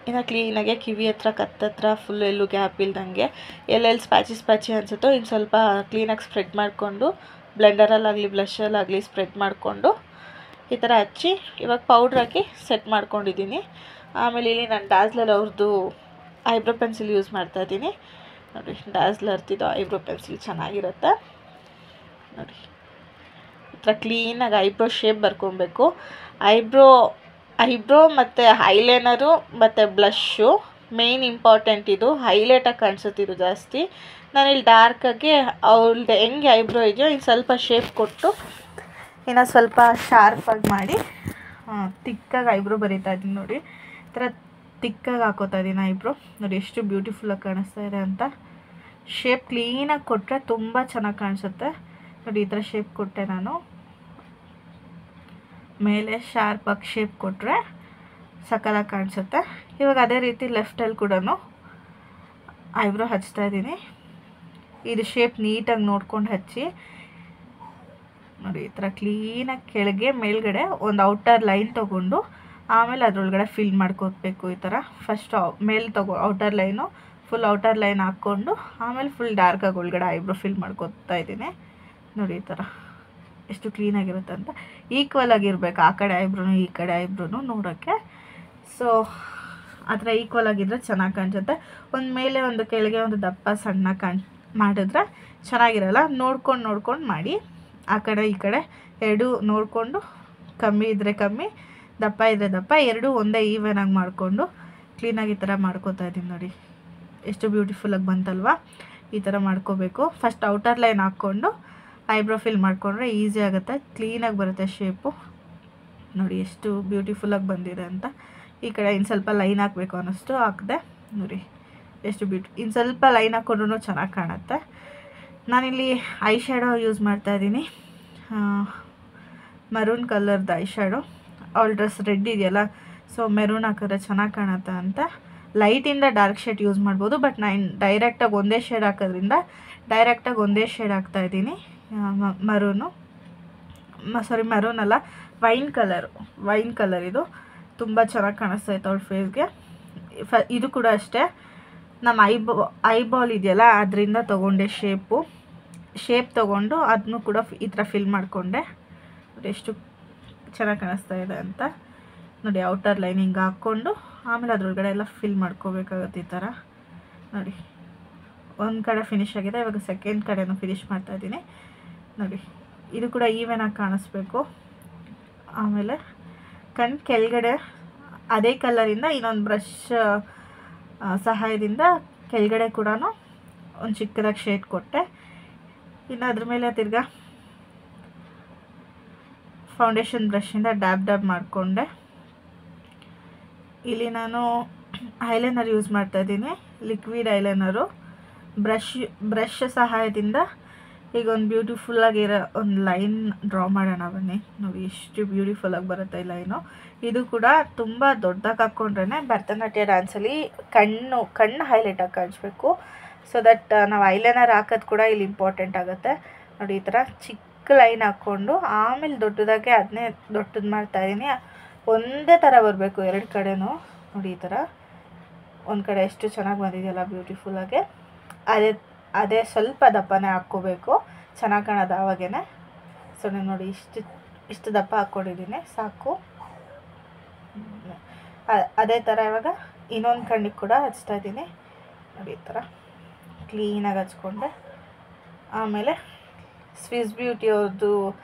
ಇನ್ನು ಕ್ಲೀನಾಗೆ ಕಿವಿ ಹತ್ರ ಕತ್ತತ್ರ ಫುಲ್ ಎಲ್ಲೂ ಗ್ಯಾಪ್ ಇಲ್ದಂಗೆ ಎಲ್ಲೆಲ್ಲಿ ಸ್ಪ್ಯಾಚಿ ಅನಿಸುತ್ತೋ ಇನ್ನು ಸ್ವಲ್ಪ ಕ್ಲೀನಾಗಿ ಸ್ಪ್ರೆಡ್ ಮಾಡಿಕೊಂಡು ಬ್ಲೆಂಡರಲ್ಲಾಗಲಿ ಬ್ಲಷಲ್ಲಾಗಲಿ ಸ್ಪ್ರೆಡ್ ಮಾಡಿಕೊಂಡು ಈ ಥರ ಹಚ್ಚಿ ಇವಾಗ ಪೌಡ್ರ್ ಹಾಕಿ ಸೆಟ್ ಮಾಡ್ಕೊಂಡಿದ್ದೀನಿ. ಆಮೇಲೆ ಇಲ್ಲಿ ನಾನು ಡಾಸ್ಲರ್ ಅವ್ರದ್ದು ಐಬ್ರೋ ಪೆನ್ಸಿಲ್ ಯೂಸ್ ಮಾಡ್ತಾಯಿದ್ದೀನಿ ನೋಡಿ. ಡಾಸ್ಲರ್ತಿದ್ದು ಐಬ್ರೋ ಪೆನ್ಸಿಲ್ ಚೆನ್ನಾಗಿರುತ್ತೆ ನೋಡಿ. ಈ ಥರ ಕ್ಲೀನಾಗಿ ಐಬ್ರೋ ಶೇಪ್ ಬರ್ಕೊಬೇಕು. ಐಬ್ರೋ ಮತ್ತು ಐಲೈನರು ಮತ್ತು ಬ್ಲಷ್ಷು ಮೇಯ್ನ್ ಇಂಪಾರ್ಟೆಂಟ್. ಇದು ಹೈಲೈಟಾಗಿ ಕಾಣಿಸುತ್ತಿದ್ದು ಜಾಸ್ತಿ. ನಾನಿಲ್ಲಿ ಡಾರ್ಕಾಗಿ ಅವಳದ್ದು ಹೆಂಗೆ ಐಬ್ರೋ ಇದೆಯೋ ಇನ್ನು ಸ್ವಲ್ಪ ಶೇಪ್ ಕೊಟ್ಟು ಇನ್ನು ಸ್ವಲ್ಪ ಶಾರ್ಪಾಗಿ ಮಾಡಿ ತಿಕ್ಕಾಗಿ ಐಬ್ರೋ ಬರೀತಾ ಇದ್ದೀನಿ ನೋಡಿ. ಈ ಥರ ತಿಕ್ಕಾಗಿ ಹಾಕೋತಾ ಇದ್ದೀನಿ ಐಬ್ರೋ ನೋಡಿ, ಎಷ್ಟು ಬ್ಯೂಟಿಫುಲ್ಲಾಗಿ ಕಾಣಿಸ್ತಾ ಇದೆ ಅಂತ. ಶೇಪ್ ಕ್ಲೀನಾಗಿ ಕೊಟ್ಟರೆ ತುಂಬ ಚೆನ್ನಾಗಿ ಕಾಣಿಸುತ್ತೆ ನೋಡಿ. ಈ ಥರ ಶೇಪ್ ಕೊಟ್ಟೆ ನಾನು, ಮೇಲೆ ಶಾರ್ಪಾಗಿ ಶೇಪ್ ಕೊಟ್ಟರೆ ಸಕ್ಕತ್ತಾಗಿ ಕಾಣಿಸುತ್ತೆ. ಇವಾಗ ಅದೇ ರೀತಿ ಲೆಫ್ಟಲ್ಲಿ ಕೂಡ ಐಬ್ರೋ ಹಚ್ತಾ ಇದ್ದೀನಿ. ಇದು ಶೇಪ್ ನೀಟಾಗಿ ನೋಡ್ಕೊಂಡು ಹಚ್ಚಿ ನೋಡಿ. ಈ ಥರ ಕ್ಲೀನಾಗಿ ಕೆಳಗೆ ಮೇಲ್ಗಡೆ ಒಂದು ಔಟರ್ ಲೈನ್ ತೊಗೊಂಡು ಆಮೇಲೆ ಅದರೊಳಗಡೆ ಫಿಲ್ ಮಾಡ್ಕೋಬೇಕು. ಈ ಥರ ಫಸ್ಟ್ ಮೇಲೆ outer line full outer line ಹಾಕ್ಕೊಂಡು ಆಮೇಲೆ ಫುಲ್ ಡಾರ್ಕಾಗಿ ಒಳಗಡೆ ಐಬ್ರೋ ಫಿಲ್ ಮಾಡ್ಕೊತಾ ಇದ್ದೀನಿ ನೋಡಿ. ಈ ಥರ ಎಷ್ಟು ಕ್ಲೀನಾಗಿರುತ್ತೆ ಅಂತ. ಈಕ್ವಲ್ ಆಗಿರ್ಬೇಕು, ಆ ಕಡೆ ಐಬ್ರೋನು ಈ ಕಡೆ ಐಬ್ರೋನು ನೋಡೋಕ್ಕೆ. ಸೊ ಆ ಥರ ಈಕ್ವಲ್ ಆಗಿದ್ರೆ ಚೆನ್ನಾಗಿ ಕಾಣಿಸುತ್ತೆ. ಒಂದು ಮೇಲೆ ಒಂದು ಕೆಳಗೆ ಒಂದು ದಪ್ಪ ಸಣ್ಣ ಮಾಡಿದ್ರೆ ಚೆನ್ನಾಗಿರಲ್ಲ. ನೋಡ್ಕೊಂಡು ಮಾಡಿ, ಆ ಕಡೆ ಈ ಕಡೆ ಎರಡೂ ನೋಡಿಕೊಂಡು ಕಮ್ಮಿ ಇದ್ದರೆ ಕಮ್ಮಿ, ದಪ್ಪ ಇದ್ದರೆ ದಪ್ಪ, ಎರಡೂ ಒಂದೇ ಈವನಾಗಿ ಮಾಡಿಕೊಂಡು ಕ್ಲೀನಾಗಿ ಈ ಥರ ಮಾಡ್ಕೋತಾ ಇದ್ದೀನಿ ನೋಡಿ. ಎಷ್ಟು ಬ್ಯೂಟಿಫುಲ್ಲಾಗಿ ಬಂತಲ್ವ. ಈ ಥರ ಮಾಡ್ಕೋಬೇಕು. ಫಸ್ಟ್ ಔಟರ್ ಲೈನ್ ಹಾಕ್ಕೊಂಡು ಐಬ್ರೋ ಫಿಲ್ ಮಾಡಿಕೊಂಡ್ರೆ ಈಸಿ ಆಗುತ್ತೆ, ಕ್ಲೀನಾಗಿ ಬರುತ್ತೆ ಶೇಪು ನೋಡಿ. ಎಷ್ಟು ಬ್ಯೂಟಿಫುಲ್ಲಾಗಿ ಬಂದಿದೆ ಅಂತ. ಈ ಕಡೆ ಇನ್ನು ಸ್ವಲ್ಪ ಲೈನ್ ಹಾಕಬೇಕು ಅನ್ನಿಸ್ತು, ಹಾಕಿದೆ ನೋಡಿ. ಎಷ್ಟು ಇನ್ನು ಸ್ವಲ್ಪ ಲೈನ್ ಹಾಕ್ಕೊಂಡ್ರೂ ಚೆನ್ನಾಗಿ ಕಾಣುತ್ತೆ. ನಾನಿಲ್ಲಿ ಐ ಶ್ಯಾಡೋ ಯೂಸ್ ಮಾಡ್ತಾಯಿದ್ದೀನಿ, ಮರೂನ್ ಕಲರ್ದು ಐ ಶ್ಯಾಡೋ. ಅವಳ ಡ್ರೆಸ್ ರೆಡ್ ಇದೆಯಲ್ಲ, ಸೊ ಮೆರೂನ್ ಹಾಕಿದ್ರೆ ಚೆನ್ನಾಗಿ ಕಾಣುತ್ತೆ ಅಂತ. ಲೈಟಿಂದ ಡಾರ್ಕ್ ಶೇಡ್ ಯೂಸ್ ಮಾಡ್ಬೋದು, ಬಟ್ ನಾನು ಡೈರೆಕ್ಟಾಗಿ ಒಂದೇ ಶೇಡ್ ಹಾಕೋದ್ರಿಂದ ಡೈರೆಕ್ಟಾಗಿ ಒಂದೇ ಶೇಡ್ ಹಾಕ್ತಾಯಿದ್ದೀನಿ. ಮರೂನ್ ಅಲ್ಲ, ವೈನ್ ಕಲರ್ ಇದು ತುಂಬ ಚೆನ್ನಾಗಿ ಕಾಣಿಸ್ತಾ ಇತ್ತು ಅವಳ ಫೇಸ್ಗೆ. ಇದು ಕೂಡ ಅಷ್ಟೇ, ನಮ್ಮ ಐಬಾಲ್ ಇದೆಯಲ್ಲ ಅದರಿಂದ ತೊಗೊಂಡೆ ಶೇಪ್ ತೊಗೊಂಡು ಅದನ್ನು ಕೂಡ ಈ ಥರ ಫಿಲ್ ಮಾಡಿಕೊಂಡೆ. ಎಷ್ಟು ಚೆನ್ನಾಗಿ ಕಾಣಿಸ್ತಾ ಇದೆ ಅಂತ ನೋಡಿ. ಔಟರ್ ಲೈನಿಂಗ್ ಹಾಕ್ಕೊಂಡು ಆಮೇಲೆ ಅದ್ರೊಳಗಡೆ ಎಲ್ಲ ಫಿಲ್ ಮಾಡ್ಕೋಬೇಕಾಗುತ್ತೆ ಈ ಥರ ನೋಡಿ. ಒಂದು ಕಡೆ ಫಿನಿಶ್ ಆಗಿದೆ, ಇವಾಗ ಸೆಕೆಂಡ್ ಕಡೆನೂ ಫಿನಿಶ್ ಮಾಡ್ತಾಯಿದ್ದೀನಿ ನೋಡಿ. ಇದು ಕೂಡ ಈವನಾಗಿ ಕಾಣಿಸ್ಬೇಕು. ಆಮೇಲೆ ಕಣ್ಣು ಕೆಳಗಡೆ ಅದೇ ಕಲರಿಂದ ಇನ್ನೊಂದು ಬ್ರಷ್ ಸಹಾಯದಿಂದ ಕೆಳಗಡೆ ಕೂಡ ಒಂದು ಚಿಕ್ಕದಾಗಿ ಶೇಡ್ ಕೊಟ್ಟೆ. ಇನ್ನು ಅದ್ರ ಮೇಲೆ ತಿರ್ಗಾ ಫೌಂಡೇಶನ್ ಬ್ರಷಿಂದ ಡ್ಯಾಬ್ ಮಾಡಿಕೊಂಡೆ. ಇಲ್ಲಿ ನಾನು ಐಲೈನರ್ ಯೂಸ್ ಮಾಡ್ತಾಯಿದ್ದೀನಿ, ಲಿಕ್ವಿಡ್ ಐಲೈನರು. ಬ್ರಷ್ ಸಹಾಯದಿಂದ ಈಗ ಒಂದು ಬ್ಯೂಟಿಫುಲ್ಲಾಗಿರೋ ಒಂದು ಲೈನ್ ಡ್ರಾ ಮಾಡೋಣ ಬನ್ನಿ ನೋಡಿ. ಎಷ್ಟು ಬ್ಯೂಟಿಫುಲ್ಲಾಗಿ ಬರುತ್ತೆ ಈ ಲೈನು. ಇದು ಕೂಡ ತುಂಬ ದೊಡ್ಡದಾಗಿ ಹಾಕ್ಕೊಂಡ್ರೆ ಭರತನಾಟ್ಯ ಡ್ಯಾನ್ಸಲ್ಲಿ ಕಣ್ಣು ಹೈಲೈಟಾಗಿ ಕಾಣಿಸ್ಬೇಕು. ಸೊ ದಟ್ ನಾವು ಐಲೈನರ್ ಹಾಕೋದು ಕೂಡ ಇಲ್ಲಿ ಇಂಪಾರ್ಟೆಂಟ್ ಆಗುತ್ತೆ ನೋಡಿ. ಈ ಥರ ಚಿಕ್ಕ ಲೈನ್ ಹಾಕ್ಕೊಂಡು ಆಮೇಲೆ ದೊಡ್ಡದಾಗೆ ಅದನ್ನೇ ದೊಡ್ಡದು ಮಾಡ್ತಾಯಿದ್ದೀನಿ. ಒಂದೇ ಥರ ಬರಬೇಕು ಎರಡು ಕಡೆನೂ ನೋಡಿ. ಈ ಥರ ಒಂದು ಕಡೆ ಎಷ್ಟು ಚೆನ್ನಾಗಿ ಬಂದಿದೆಯಲ್ಲ ಬ್ಯೂಟಿಫುಲ್ಲಾಗೆ, ಅದೇ ಸ್ವಲ್ಪ ದಪ್ಪನೇ ಹಾಕ್ಕೋಬೇಕು, ಚೆನ್ನಾಗಿ ಕಾಣೋದು ಆವಾಗೇ. ಸೊ ನಾನು ನೋಡಿ ಇಷ್ಟು ದಪ್ಪ ಹಾಕ್ಕೊಂಡಿದ್ದೀನಿ ಸಾಕು. ಅದೇ ಥರ ಇವಾಗ ಇನ್ನೊಂದು ಕಣ್ಣಿಗೆ ಕೂಡ ಹಚ್ತಾ ಇದ್ದೀನಿ ನೋಡಿ. ಈ ಥರ ಕ್ಲೀನಾಗಿ ಹಚ್ಕೊಂಡೆ. ಆಮೇಲೆ ಸ್ವಿಸ್ ಬ್ಯೂಟಿ ಅವ್ರದ್ದು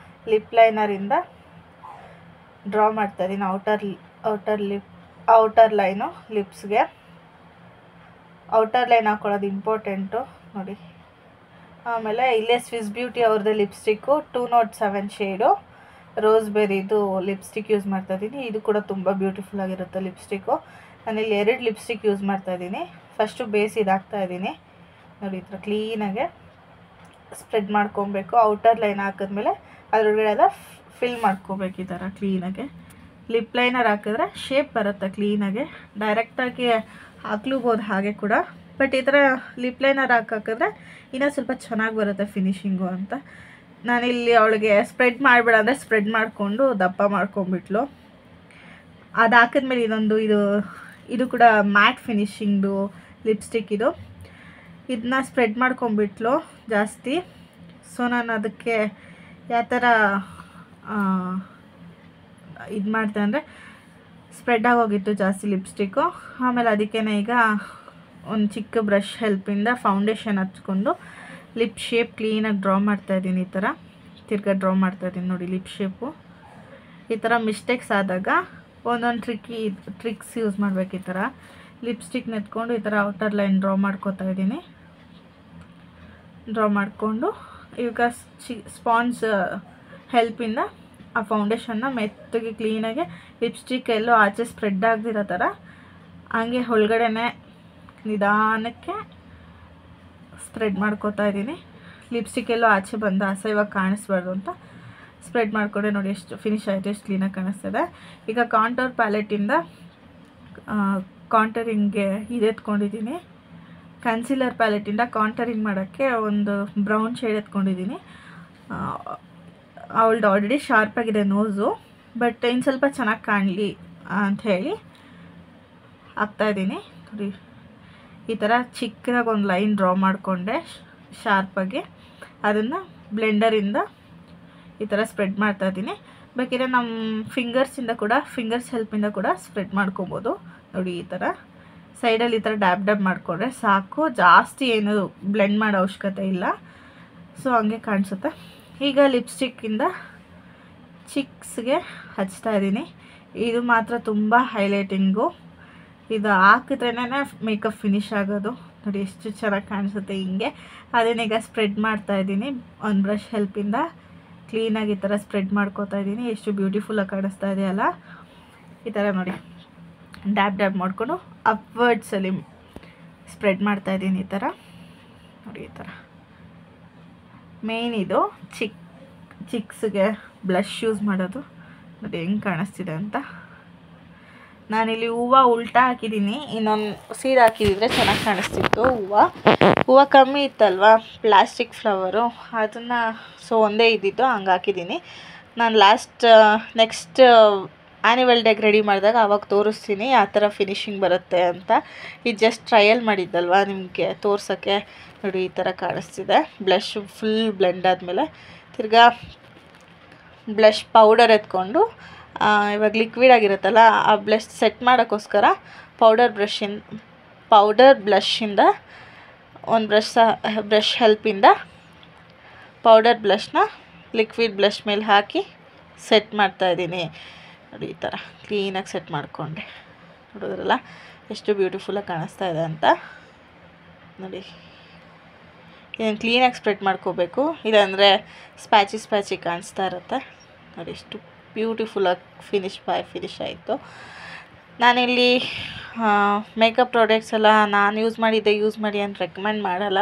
ಲಿಪ್ ಲೈನರಿಂದ ಡ್ರಾ ಮಾಡ್ತಾಯಿದ್ದೀನಿ ಔಟರ್ ಲೈನು ಲಿಪ್ಸ್ಗೆ. ಔಟರ್ ಲೈನ್ ಹಾಕೊಳ್ಳೋದು ಇಂಪಾರ್ಟೆಂಟು ನೋಡಿ. ಆಮೇಲೆ ಇಲ್ಲೇ ಸ್ವಿಸ್ ಬ್ಯೂಟಿ ಅವ್ರದ್ದು ಲಿಪ್ಸ್ಟಿಕ್ಕು 207 ಶೇಡು ರೋಸ್ಬೆರಿದು ಲಿಪ್ಸ್ಟಿಕ್ ಯೂಸ್ ಮಾಡ್ತಾಯಿದ್ದೀನಿ. ಇದು ಕೂಡ ತುಂಬ ಬ್ಯೂಟಿಫುಲ್ ಆಗಿರುತ್ತೆ ಲಿಪ್ಸ್ಟಿಕ್ಕು. ನಾನಿಲ್ಲಿ 2 ಲಿಪ್ಸ್ಟಿಕ್ ಯೂಸ್ ಮಾಡ್ತಾಯಿದ್ದೀನಿ. ಫಸ್ಟು ಬೇಸ್ ಇದಾಗ್ತಾಯಿದ್ದೀನಿ ನೋಡಿ. ಈ ಥರ ಕ್ಲೀನಾಗೆ ಸ್ಪ್ರೆಡ್ ಮಾಡ್ಕೊಬೇಕು. ಔಟರ್ ಲೈನ್ ಹಾಕಿದ್ಮೇಲೆ ಅದರೊಳಗಡೆ ಎಲ್ಲ ಫಿಲ್ ಮಾಡ್ಕೋಬೇಕು ಈ ಥರ ಕ್ಲೀನಾಗೆ. ಲಿಪ್ ಲೈನರ್ ಹಾಕಿದ್ರೆ ಶೇಪ್ ಬರುತ್ತೆ ಕ್ಲೀನಾಗೆ. ಡೈರೆಕ್ಟಾಗಿ ಹಾಕ್ಲೂಬೋದು ಹಾಗೆ ಕೂಡ, ಬಟ್ ಈ ಥರ ಲಿಪ್ ಲೈನರ್ ಹಾಕಿದ್ರೆ ಇನ್ನೂ ಸ್ವಲ್ಪ ಚೆನ್ನಾಗಿ ಬರುತ್ತೆ ಫಿನಿಶಿಂಗು ಅಂತ. ನಾನಿಲ್ಲಿ ಅವಳಿಗೆ ಸ್ಪ್ರೆಡ್ ಮಾಡಬೇಡ ಅಂದರೆ ಸ್ಪ್ರೆಡ್ ಮಾಡಿಕೊಂಡು ದಪ್ಪ ಮಾಡ್ಕೊಂಬಿಟ್ಲು. ಅದು ಹಾಕಿದ್ಮೇಲೆ ಇದು ಕೂಡ ಮ್ಯಾಟ್ ಫಿನಿಶಿಂಗ್ದು ಲಿಪ್ಸ್ಟಿಕ್ ಇದು. ಇದನ್ನ ಸ್ಪ್ರೆಡ್ ಮಾಡ್ಕೊಂಬಿಟ್ಲು ಜಾಸ್ತಿ. ಸೊ ನಾನು ಅದಕ್ಕೆ ಯಾವ ಥರ ಇದು ಮಾಡ್ತೆ ಅಂದರೆ ಸ್ಪ್ರೆಡ್ ಆಗೋಗಿತ್ತು ಜಾಸ್ತಿ ಲಿಪ್ಸ್ಟಿಕ್ಕು. ಆಮೇಲೆ ಅದಕ್ಕೇ ಈಗ ಒಂದು ಚಿಕ್ಕ ಬ್ರಷ್ ಹೆಲ್ಪಿಂದ ಫೌಂಡೇಶನ್ ಹಚ್ಕೊಂಡು ಲಿಪ್ ಶೇಪ್ ಕ್ಲೀನಾಗಿ ಡ್ರಾ ಮಾಡ್ತಾಯಿದ್ದೀನಿ. ಈ ಥರ ತಿರ್ಗಾ ಡ್ರಾ ಮಾಡ್ತಾಯಿದ್ದೀನಿ ನೋಡಿ ಲಿಪ್ ಶೇಪು. ಈ ಥರ ಮಿಸ್ಟೇಕ್ಸ್ ಆದಾಗ ಒಂದೊಂದು ಟ್ರಿಕ್ಸ್ ಯೂಸ್ ಮಾಡಬೇಕು. ಈ ಥರ ಲಿಪ್ಸ್ಟಿಕ್ನ ಎತ್ಕೊಂಡು ಈ ಥರ ಔಟರ್ ಲೈನ್ ಡ್ರಾ ಮಾಡ್ಕೋತಾ ಇದ್ದೀನಿ. ಡ್ರಾ ಮಾಡಿಕೊಂಡು ಈಗ ಸ್ಪಾಂಜ್ ಹೆಲ್ಪಿಂದ ಆ ಫೌಂಡೇಶನ್ನ ಮೆತ್ತಗೆ ಕ್ಲೀನಾಗಿ ಲಿಪ್ಸ್ಟಿಕ್ ಎಲ್ಲೋ ಆಚೆ ಸ್ಪ್ರೆಡ್ ಆಗದಿರೋ ಥರ ಹಂಗೆ ಒಳಗಡೆನೆ ನಿಧಾನಕ್ಕೆ ಸ್ಪ್ರೆಡ್ ಮಾಡ್ಕೋತಾ ಇದ್ದೀನಿ. ಲಿಪ್ಸ್ಟಿಕ್ ಎಲ್ಲೋ ಆಚೆ ಬಂದು ಅಸಹ್ಯವಾಗಿ ಕಾಣಿಸ್ಬಾರ್ದು ಅಂತ ಸ್ಪ್ರೆಡ್ ಮಾಡಿಕೊಂಡೆ ನೋಡಿ. ಎಷ್ಟು ಫಿನಿಶ್ ಆಯಿತು, ಎಷ್ಟು ಕ್ಲೀನಾಗಿ ಕಾಣಿಸ್ತದೆ. ಈಗ ಕಾಂಟೋರ್ ಪ್ಯಾಲೆಟಿಂದ ಕಾಂಟರಿಂಗ್ಗೆ ಎತ್ಕೊಂಡಿದ್ದೀನಿ. ಕನ್ಸಿಲರ್ ಪ್ಯಾಲೆಟಿಂದ ಕಾಂಟರಿಂಗ್ ಮಾಡೋಕ್ಕೆ ಒಂದು ಬ್ರೌನ್ ಶೇಡ್ ಎತ್ಕೊಂಡಿದ್ದೀನಿ. ಅವಳದು ಆಲ್ರೆಡಿ ಶಾರ್ಪಾಗಿದೆ ನೋಸು, ಬಟ್ ಇನ್ನು ಸ್ವಲ್ಪ ಚೆನ್ನಾಗಿ ಕಾಣಲಿ ಅಂಥೇಳಿ ಹಾಕ್ತಾಯಿದ್ದೀನಿ ನೋಡಿ. ಈ ಥರ ಚಿಕ್ಕದಾಗಿ ಒಂದು ಲೈನ್ ಡ್ರಾ ಮಾಡಿಕೊಂಡೆ ಶಾರ್ಪಾಗಿ. ಅದನ್ನು ಬ್ಲೆಂಡರಿಂದ ಈ ಥರ ಸ್ಪ್ರೆಡ್ ಮಾಡ್ತಾಯಿದ್ದೀನಿ. ಬೇಕಿದ್ರೆ ನಮ್ಮ ಫಿಂಗರ್ಸ್ ಹೆಲ್ಪಿಂದ ಕೂಡ ಸ್ಪ್ರೆಡ್ ಮಾಡ್ಕೊಬೋದು ನೋಡಿ. ಈ ಥರ ಸೈಡಲ್ಲಿ ಈ ಥರ ಡ್ಯಾಬ್ ಮಾಡಿಕೊಂಡ್ರೆ ಸಾಕು, ಜಾಸ್ತಿ ಏನು ಬ್ಲೆಂಡ್ ಮಾಡೋ ಅವಶ್ಯಕತೆ ಇಲ್ಲ. ಸೊ ಹಂಗೆ ಕಾಣಿಸುತ್ತೆ. ಈಗ ಲಿಪ್ಸ್ಟಿಕ್ಕಿಂದ ಚಿಕ್ಸ್ಗೆ ಹಚ್ತಾ ಇದ್ದೀನಿ. ಇದು ಮಾತ್ರ ತುಂಬ ಹೈಲೈಟಿಂಗು. ಇದು ಹಾಕಿದ್ರೇ ಮೇಕಪ್ ಫಿನಿಶ್ ಆಗೋದು ನೋಡಿ. ಎಷ್ಟು ಚೆನ್ನಾಗಿ ಕಾಣಿಸುತ್ತೆ ಹಿಂಗೆ. ಅದನ್ನೀಗ ಸ್ಪ್ರೆಡ್ ಮಾಡ್ತಾಯಿದ್ದೀನಿ ಒಂದು ಬ್ರಷ್ ಹೆಲ್ಪಿಂದ. ಕ್ಲೀನಾಗಿ ಈ ಥರ ಸ್ಪ್ರೆಡ್ ಮಾಡ್ಕೋತಾ ಇದ್ದೀನಿ. ಎಷ್ಟು ಬ್ಯೂಟಿಫುಲ್ಲಾಗಿ ಕಾಣಿಸ್ತಾ ಇದೆಯಲ್ಲ. ಈ ಥರ ನೋಡಿ ಡ್ಯಾಬ್ ಮಾಡಿಕೊಂಡು ಅಪ್ವರ್ಡ್ಸಲ್ಲಿ ಸ್ಪ್ರೆಡ್ ಮಾಡ್ತಾಯಿದ್ದೀನಿ ಈ ಥರ ನೋಡಿ. ಈ ಥರ ಮೇನ್ ಇದು ಚಿಕ್ಸ್ಗೆ ಬ್ಲಷ್ ಯೂಸ್ ಮಾಡೋದು ನೋಡಿ ಹೆಂಗೆ ಕಾಣಿಸ್ತಿದೆ ಅಂತ. ನಾನಿಲ್ಲಿ ಹೂವು ಉಲ್ಟಾ ಹಾಕಿದ್ದೀನಿ. ಇನ್ನೊಂದು ಸೀರೆ ಹಾಕಿದಿದ್ರೆ ಚೆನ್ನಾಗಿ ಕಾಣಿಸ್ತಿತ್ತು. ಹೂವು ಕಮ್ಮಿ ಇತ್ತಲ್ವ, ಪ್ಲಾಸ್ಟಿಕ್ ಫ್ಲವರು, ಅದನ್ನು ಸೊ ಒಂದೇ ಇದ್ದಿದ್ದು ಹಂಗೆ ಹಾಕಿದ್ದೀನಿ. ನಾನು ನೆಕ್ಸ್ಟ್ ಆ್ಯನಿವಲ್ ಡೇಗೆ ರೆಡಿ ಮಾಡಿದಾಗ ಆವಾಗ ತೋರಿಸ್ತೀನಿ ಯಾವ ಥರ ಫಿನಿಶಿಂಗ್ ಬರುತ್ತೆ ಅಂತ. ಇದು ಜಸ್ಟ್ ಟ್ರಯಲ್ ಮಾಡಿದ್ದಲ್ವ ನಿಮಗೆ ತೋರ್ಸೋಕ್ಕೆ ನೋಡಿ. ಈ ಥರ ಕಾಣಿಸ್ತಿದೆ. ಬ್ಲಷ್ ಫುಲ್ ಬ್ಲೆಂಡ್ ಆದಮೇಲೆ ತಿರ್ಗಾ ಬ್ಲಷ್ ಪೌಡರ್ ಎತ್ಕೊಂಡು ಇವಾಗ ಲಿಕ್ವಿಡ್ ಆಗಿರುತ್ತಲ್ಲ ಆ ಬ್ಲಷ್ ಸೆಟ್ ಮಾಡೋಕ್ಕೋಸ್ಕರ ಪೌಡರ್ ಬ್ಲಷಿಂದ ಒಂದು ಬ್ರಷ್ ಹೆಲ್ಪಿಂದ ಪೌಡರ್ ಬ್ಲಷ್ನ ಲಿಕ್ವಿಡ್ ಬ್ಲಷ್ ಮೇಲೆ ಹಾಕಿ ಸೆಟ್ ಮಾಡ್ತಾಯಿದ್ದೀನಿ ನೋಡಿ. ಈ ಥರ ಕ್ಲೀನಾಗಿ ಸೆಟ್ ಮಾಡಿಕೊಂಡೆ. ನೋಡಿದ್ರಲ್ಲ ಎಷ್ಟು ಬ್ಯೂಟಿಫುಲ್ಲಾಗಿ ಕಾಣಿಸ್ತಾ ಇದೆ ಅಂತ ನೋಡಿ. ಇದನ್ನು ಕ್ಲೀನಾಗಿ ಸ್ಪ್ರೆಡ್ ಮಾಡ್ಕೋಬೇಕು, ಇಲ್ಲಾಂದರೆ ಸ್ಪ್ಯಾಚಿ ಕಾಣಿಸ್ತಾ ಇರುತ್ತೆ ನೋಡಿ. ಎಷ್ಟು ಬ್ಯೂಟಿಫುಲ್ಲಾಗಿ ಫಿನಿಶ್ ಆಯಿತು. ನಾನಿಲ್ಲಿ ಮೇಕಪ್ ಪ್ರಾಡಕ್ಟ್ಸ್ ಎಲ್ಲ ನಾನು ಯೂಸ್ ಮಾಡಿ ಅಂತ ರೆಕಮೆಂಡ್ ಮಾಡಲ್ಲ.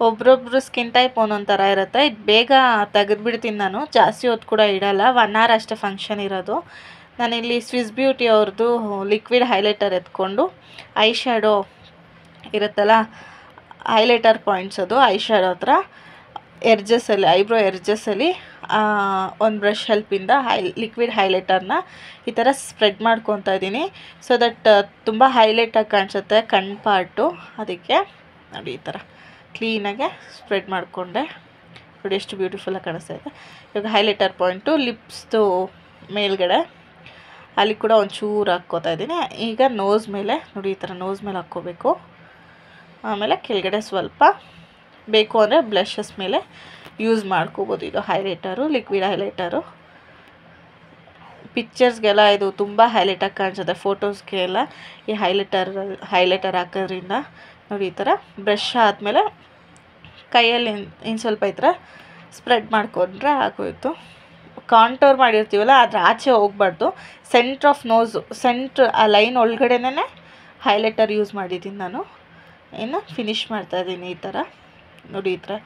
ಒಬ್ರೊಬ್ರು ಸ್ಕಿನ್ ಟೈಪ್ ಒಂದೊಂದು ಥರ ಇರುತ್ತೆ. ಇದು ಬೇಗ ತೆಗೆದುಬಿಡ್ತೀನಿ ನಾನು, ಜಾಸ್ತಿ ಹೊತ್ತು ಕೂಡ ಇಡಲ್ಲ. 1 hour ಅಷ್ಟೇ ಫಂಕ್ಷನ್ ಇರೋದು. ನಾನಿಲ್ಲಿ ಸ್ವಿಸ್ ಬ್ಯೂಟಿ ಅವ್ರದ್ದು ಲಿಕ್ವಿಡ್ ಹೈಲೈಟರ್ ಎತ್ಕೊಂಡು ಐ ಶ್ಯಾಡೋ ಇರುತ್ತಲ್ಲ, ಹೈಲೈಟರ್ ಪಾಯಿಂಟ್ಸ್ ಅದು ಐ ಶ್ಯಾಡೋ ಹತ್ರ ಐಬ್ರೋ ಎರ್ಜಸ್ಸಲ್ಲಿ ಒಂದು ಬ್ರಷ್ ಹೆಲ್ಪಿಂದ ಲಿಕ್ವಿಡ್ ಹೈಲೈಟರ್ನ ಈ ಥರ ಸ್ಪ್ರೆಡ್ ಮಾಡ್ಕೊತಾ ಇದ್ದೀನಿ. ಸೊ ದಟ್ ತುಂಬ ಹೈಲೈಟಾಗಿ ಕಾಣಿಸುತ್ತೆ ಕಣ್ಣು ಪಾರ್ಟು. ಅದಕ್ಕೆ ನೋಡಿ ಈ ಥರ ಕ್ಲೀನಾಗೆ ಸ್ಪ್ರೆಡ್ ಮಾಡಿಕೊಂಡೆ ನೋಡಿ. ಎಷ್ಟು ಬ್ಯೂಟಿಫುಲ್ಲಾಗಿ ಕಾಣಿಸ್ತಾ ಇದೆ. ಇವಾಗ ಹೈಲೈಟರ್ ಪಾಯಿಂಟು ಲಿಪ್ಸ್ದು ಮೇಲ್ಗಡೆ ಅಲ್ಲಿ ಕೂಡ ಒಂಚೂರು ಹಾಕ್ಕೋತಾ ಇದ್ದೀನಿ. ಈಗ ನೋಸ್ ಮೇಲೆ ನೋಡಿ ಈ ಥರ ನೋಸ್ ಮೇಲೆ ಹಾಕ್ಕೋಬೇಕು. ಆಮೇಲೆ ಕೆಳಗಡೆ ಸ್ವಲ್ಪ ಬೇಕು ಅಂದರೆ ಬ್ಲಷಸ್ ಮೇಲೆ ಯೂಸ್ ಮಾಡ್ಕೋಬೋದು. ಇದು ಹೈಲೈಟರು, ಲಿಕ್ವಿಡ್ ಹೈಲೈಟರು. ಪಿಕ್ಚರ್ಸ್ಗೆಲ್ಲ ಇದು ತುಂಬ ಹೈಲೈಟಾಗಿ ಕಾಣಿಸುತ್ತೆ, ಫೋಟೋಸ್ಗೆಲ್ಲ ಈ ಹೈಲೈಟರ್ ಹಾಕೋದ್ರಿಂದ. ನೋಡಿ ಈ ಥರ ಬ್ರಷ್ ಆದಮೇಲೆ ಕೈಯಲ್ಲಿ ಇನ್ನು ಸ್ವಲ್ಪ ಈ ಥರ ಸ್ಪ್ರೆಡ್ ಮಾಡಿಕೊಂಡ್ರೆ ಆಗೋಯಿತು. ಕಾಂಟೋರ್ ಮಾಡಿರ್ತೀವಲ್ಲ ಅದ್ರ ಆಚೆ ಹೋಗಬಾರ್ದು, ಸೆಂಟ್ರ್ ಆಫ್ ನೋಸು, ಆ ಲೈನ್ ಒಳಗಡೆನೇ ಹೈಲೈಟರ್ ಯೂಸ್ ಮಾಡಿದ್ದೀನಿ ನಾನು. ಇನ್ನು ಫಿನಿಷ್ ಮಾಡ್ತಾಯಿದ್ದೀನಿ ಈ ಥರ. ನೋಡಿ ಈ ಥರ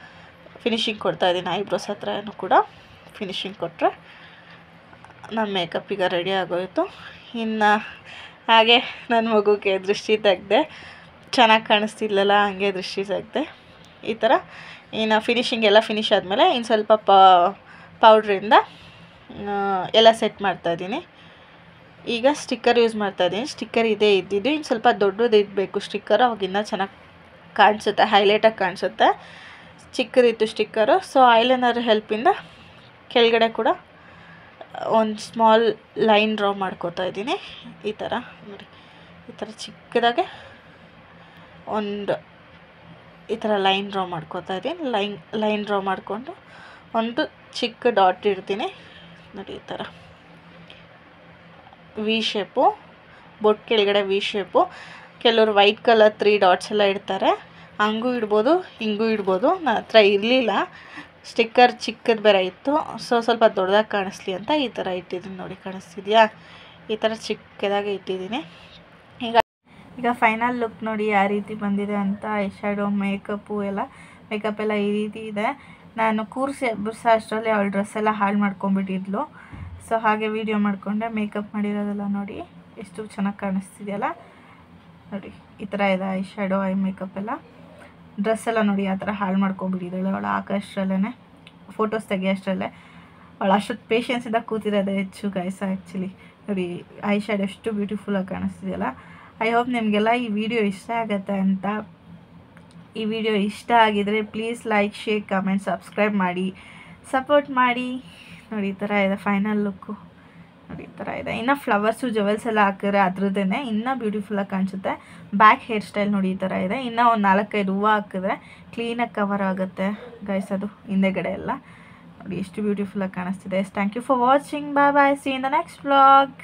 ಫಿನಿಷಿಂಗ್ ಕೊಡ್ತಾಯಿದ್ದೀನಿ. ಐಬ್ರೋಸ್ ಹತ್ರನೂ ಕೂಡ ಫಿನಿಷಿಂಗ್ ಕೊಟ್ಟರೆ ನನ್ನ ಮೇಕಪ್ ಈಗ ರೆಡಿ ಆಗೋಯಿತು. ಇನ್ನು ಹಾಗೆ ನನ್ನ ಮಗುಗೆ ದೃಷ್ಟಿ ತೆಗೆದೆ, ಚೆನ್ನಾಗಿ ಕಾಣಿಸ್ತಿಲ್ಲಲ್ಲ, ಹಂಗೆ ದೃಷ್ಟಿ ತೆಗೆದೆ ಈ ಥರ. ಇನ್ನು ಫಿನಿಷಿಂಗ್ ಎಲ್ಲ ಫಿನಿಶ್ ಆದಮೇಲೆ ಇನ್ನು ಸ್ವಲ್ಪ ಪೌಡ್ರಿಂದ ಎಲ್ಲ ಸೆಟ್ ಮಾಡ್ತಾಯಿದ್ದೀನಿ. ಈಗ ಸ್ಟಿಕ್ಕರ್ ಯೂಸ್ ಮಾಡ್ತಾಯಿದ್ದೀನಿ. ಸ್ಟಿಕ್ಕರ್ ಇದೇ ಇದ್ದಿದ್ದು, ಇನ್ನು ಸ್ವಲ್ಪ ದೊಡ್ಡದು ಇಡಬೇಕು ಸ್ಟಿಕ್ಕರು, ಅವಾಗಿನ್ನ ಚೆನ್ನಾಗಿ ಕಾಣಿಸುತ್ತೆ, ಹೈಲೈಟಾಗಿ ಕಾಣಿಸುತ್ತೆ. ಚಿಕ್ಕದಿತ್ತು ಸ್ಟಿಕ್ಕರು. ಸೊ ಐಲೈನರ್ ಹೆಲ್ಪಿಂದ ಕೆಳಗಡೆ ಕೂಡ ಒಂದು ಸ್ಮಾಲ್ ಲೈನ್ ಡ್ರಾ ಮಾಡ್ಕೋತಾ ಇದ್ದೀನಿ ಈ ಥರ. ನೋಡಿ ಈ ಥರ ಚಿಕ್ಕದಾಗೆ ಒಂದು ಈ ಥರ ಲೈನ್ ಡ್ರಾ ಮಾಡ್ಕೋತಾ ಇದ್ದೀನಿ. ಲೈನ್ ಡ್ರಾ ಮಾಡಿಕೊಂಡು ಒಂದು ಚಿಕ್ಕ ಡಾಟ್ ಇಡ್ತೀನಿ. ನೋಡಿ ಈ ಥರ ವಿ ಶೇಪು, ಬೊಟ್ಟು ಕೆಳಗಡೆ ವಿ ಶೇಪು. ಕೆಲವರು ವೈಟ್ ಕಲರ್ 3 ಡಾಟ್ಸ್ ಎಲ್ಲ ಇಡ್ತಾರೆ, ಹಂಗೂ ಇಡ್ಬೋದು, ಹಿಂಗೂ ಇಡ್ಬೋದು. ನನ್ನ ಹತ್ರ ಇರಲಿಲ್ಲ, ಸ್ಟಿಕ್ಕರ್ ಚಿಕ್ಕದು ಬೇರೆ ಇತ್ತು, ಸ್ವಲ್ಪ ದೊಡ್ಡದಾಗಿ ಕಾಣಿಸ್ಲಿ ಅಂತ ಈ ಥರ ಇಟ್ಟಿದ್ದೀನಿ. ನೋಡಿ ಕಾಣಿಸ್ತಿದೆಯಾ, ಈ ಥರ ಚಿಕ್ಕದಾಗಿ ಇಟ್ಟಿದ್ದೀನಿ. ಈಗ ಫೈನಲ್ ಲುಕ್ ನೋಡಿ ಯಾವ ರೀತಿ ಬಂದಿದೆ ಅಂತ. ಐ ಶ್ಯಾಡೋ ಮೇಕಪ್ ಎಲ್ಲ ಈ ರೀತಿ ಇದೆ. ನಾನು ಕೂರಿಸಿ ಎಬ್ಬರಿಸೋ ಅಷ್ಟರಲ್ಲಿ ಅವಳ ಡ್ರೆಸ್ ಎಲ್ಲ ಹಾಳು ಮಾಡ್ಕೊಂಬಿಟ್ಟಿದ್ಲು. ಸೊ ಹಾಗೆ ವೀಡಿಯೋ ಮಾಡಿಕೊಂಡೆ. ಮೇಕಪ್ ಮಾಡಿರೋದೆಲ್ಲ ನೋಡಿ ಎಷ್ಟು ಚೆನ್ನಾಗಿ ಕಾಣಿಸ್ತಿದೆಯಲ್ಲ. ನೋಡಿ ಈ ಥರ ಇದೆ ಐ ಶ್ಯಾಡೋ, ಐ ಮೇಕಪ್ ಎಲ್ಲ. ಡ್ರೆಸ್ ಎಲ್ಲ ನೋಡಿ ಆ ಥರ ಹಾಳು ಮಾಡ್ಕೊಂಬಿಟ್ಟಿದ್ದಾಳೆ ಅವಳು ಹಾಕೋಷ್ಟರಲ್ಲೇ, ಫೋಟೋಸ್ ತೆಗಿಯೋಷ್ಟರಲ್ಲೇ. ಅವಳು ಅಷ್ಟೊತ್ತು ಪೇಷನ್ಸಿಂದ ಕೂತಿರೋದೇ ಹೆಚ್ಚು ಗೈಸ್ ಆ್ಯಕ್ಚುಲಿ. ನೋಡಿ ಐ ಶ್ಯಾಡೋ ಎಷ್ಟು ಬ್ಯೂಟಿಫುಲ್ಲಾಗಿ ಕಾಣಿಸ್ತಿದೆಯಲ್ಲ. ಐ ಹೋಪ್ ನಿಮಗೆಲ್ಲ ಈ ವಿಡಿಯೋ ಇಷ್ಟ ಆಗುತ್ತೆ ಅಂತ. ಈ ವಿಡಿಯೋ ಇಷ್ಟ ಆಗಿದರೆ please like, share, comment, subscribe ಮಾಡಿ, ಸಪೋರ್ಟ್ ಮಾಡಿ. ನೋಡಿ ಈ ಥರ ಇದೆ ಫೈನಲ್ ಲುಕ್ಕು. ನೋಡಿ ಈ ಥರ ಇದೆ. ಇನ್ನು ಫ್ಲವರ್ಸು ಜುವೆಲ್ಸ್ ಎಲ್ಲ ಹಾಕಿದ್ರೆ ಅದ್ರದ್ದೇ ಇನ್ನೂ ಬ್ಯೂಟಿಫುಲ್ಲಾಗಿ ಕಾಣಿಸುತ್ತೆ. ಬ್ಯಾಕ್ ಹೇರ್ ಸ್ಟೈಲ್ ನೋಡಿ ಈ ಥರ ಇದೆ. ಇನ್ನೂ ಒಂದು 4-5 ಹೂವು ಹಾಕಿದ್ರೆ ಕ್ಲೀನಾಗಿ ಕವರ್ ಆಗುತ್ತೆ ಗೈಸ್. ಅದು ಹಿಂದೆಗಡೆ ಎಲ್ಲ ನೋಡಿ ಎಷ್ಟು ಬ್ಯೂಟಿಫುಲ್ಲಾಗಿ ಕಾಣಿಸ್ತಿದೆ. Thank you for watching. Bye bye, see in the next vlog.